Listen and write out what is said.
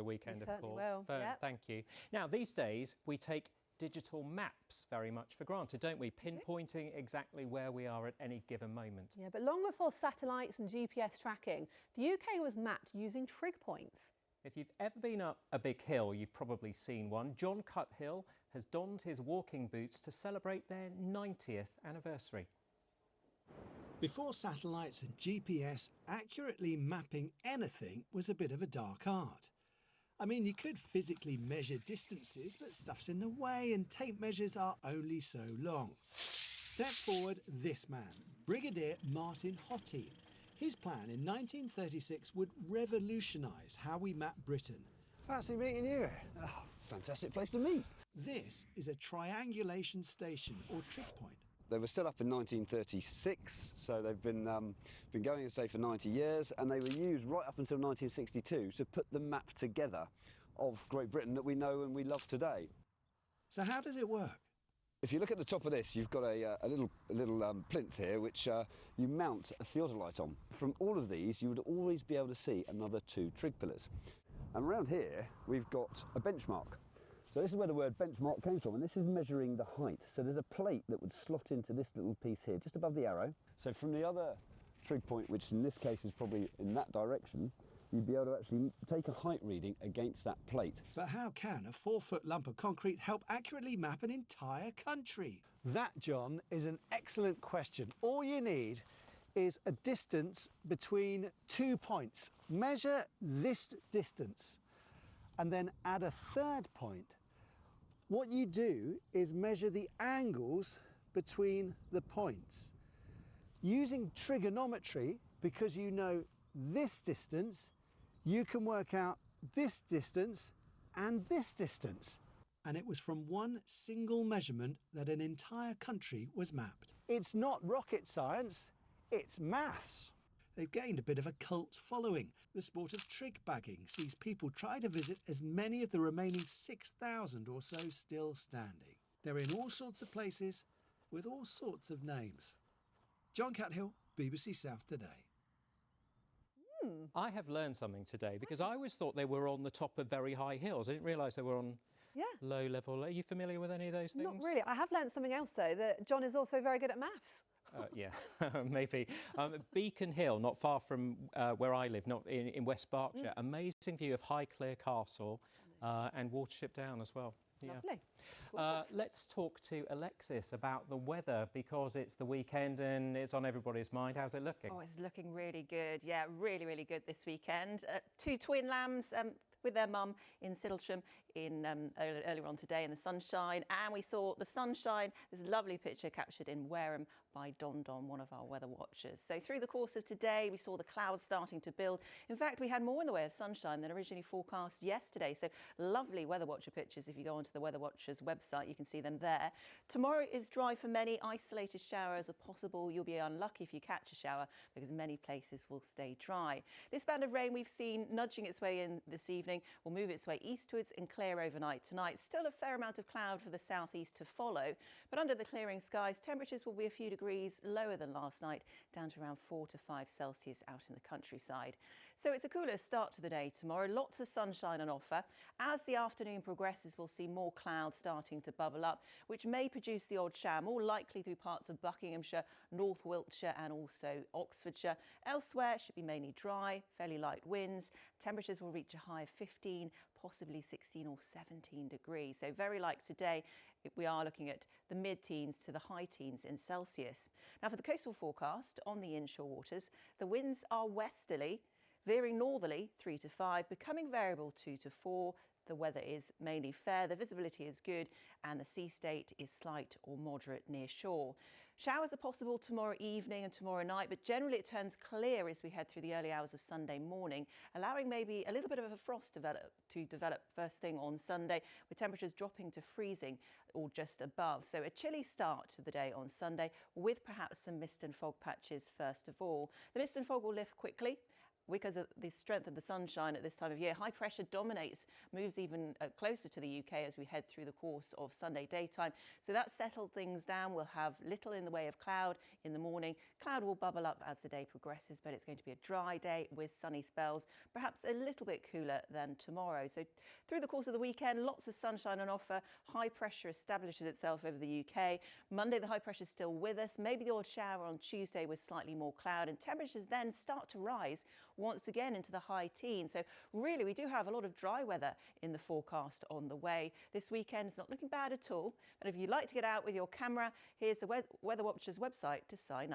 the weekend, of course. Will. Yep. Thank you. Now, these days, we take digital maps very much for granted, don't we? Pinpointing exactly where we are at any given moment. Yeah, but long before satellites and GPS tracking, the UK was mapped using trig points. If you've ever been up a big hill, you've probably seen one. John Cuthill has donned his walking boots to celebrate their 90th anniversary. Before satellites and GPS, accurately mapping anything was a bit of a dark art. I mean, you could physically measure distances, but stuff's in the way and tape measures are only so long. Step forward this man, Brigadier Martin Hottie. His plan in 1936 would revolutionise how we map Britain. Fancy meeting you here. Oh, fantastic place to meet. This is a triangulation station or trig point. They were set up in 1936, so they've been going, say, for 90 years, and they were used right up until 1962 to put the map together of Great Britain that we know and we love today. So how does it work? If you look at the top of this, you've got a little plinth here, which you mount a theodolite on. From all of these, you would always be able to see another 2 trig pillars. And around here, we've got a benchmark. So this is where the word benchmark came from, and this is measuring the height. So there's a plate that would slot into this little piece here, just above the arrow. So from the other trig point, which in this case is probably in that direction, you'd be able to actually take a height reading against that plate. But how can a 4-foot lump of concrete help accurately map an entire country? That, John, is an excellent question. All you need is a distance between 2 points. Measure this distance and then add a third point. What you do is measure the angles between the points. Using trigonometry, because you know this distance, you can work out this distance and this distance. And it was from one single measurement that an entire country was mapped. It's not rocket science, it's maths. They've gained a bit of a cult following. The sport of trig bagging sees people try to visit as many of the remaining 6,000 or so still standing. They're in all sorts of places with all sorts of names. John Cuthill, BBC South Today. I have learned something today because I always thought they were on the top of very high hills. I didn't realise they were on low level. Are you familiar with any of those things? Not really. I have learnt something else, though, that John is also very good at maths. Yeah, maybe. Beacon Hill, not far from where I live, not in West Berkshire. Amazing view of Highclere Castle and Watership Down as well. Yeah. Lovely. Let's talk to Alexis about the weather because it's the weekend and it's on everybody's mind. How's it looking? Oh, it's looking really good. Yeah, really, really good this weekend. 2 twin lambs with their mum in Siddlesham earlier on today in the sunshine, and we saw the sunshine, this lovely picture captured in Wareham by Don, one of our weather watchers. So through the course of today we saw the clouds starting to build. In fact, we had more in the way of sunshine than originally forecast yesterday, so lovely weather watcher pictures. If you go onto the weather watchers website, you can see them there. Tomorrow is dry for many. Isolated showers are possible. You'll be unlucky if you catch a shower because many places will stay dry. This band of rain we've seen nudging its way in this evening will move its way eastwards and clear overnight tonight. Still a fair amount of cloud for the southeast to follow, but under the clearing skies, temperatures will be a few degrees lower than last night, down to around 4 to 5 Celsius out in the countryside. So it's a cooler start to the day tomorrow. Lots of sunshine on offer. As the afternoon progresses, we'll see more clouds starting to bubble up, which may produce the odd shower, more likely through parts of Buckinghamshire, North Wiltshire and also Oxfordshire. Elsewhere, it should be mainly dry, fairly light winds. Temperatures will reach a high of 15, possibly 16 or 17 degrees. So very like today, we are looking at the mid-teens to the high teens in Celsius. Now for the coastal forecast on the inshore waters, the winds are westerly, veering northerly 3 to 5, becoming variable 2 to 4. The weather is mainly fair, the visibility is good and the sea state is slight or moderate near shore. Showers are possible tomorrow evening and tomorrow night, but generally it turns clear as we head through the early hours of Sunday morning, allowing maybe a little bit of a frost to develop first thing on Sunday, with temperatures dropping to freezing or just above. So a chilly start to the day on Sunday with perhaps some mist and fog patches first of all. The mist and fog will lift quickly because of the strength of the sunshine at this time of year, high pressure dominates, moves even closer to the UK as we head through the course of Sunday daytime. So that's settled things down. We'll have little in the way of cloud in the morning. Cloud will bubble up as the day progresses, but it's going to be a dry day with sunny spells, perhaps a little bit cooler than tomorrow. So through the course of the weekend, lots of sunshine on offer. High pressure establishes itself over the UK. Monday, the high pressure is still with us. Maybe the odd shower on Tuesday with slightly more cloud, and temperatures then start to rise once again into the high teens. So really, we do have a lot of dry weather in the forecast on the way. This weekend is not looking bad at all. But if you'd like to get out with your camera, here's the Weather Watchers website to sign up.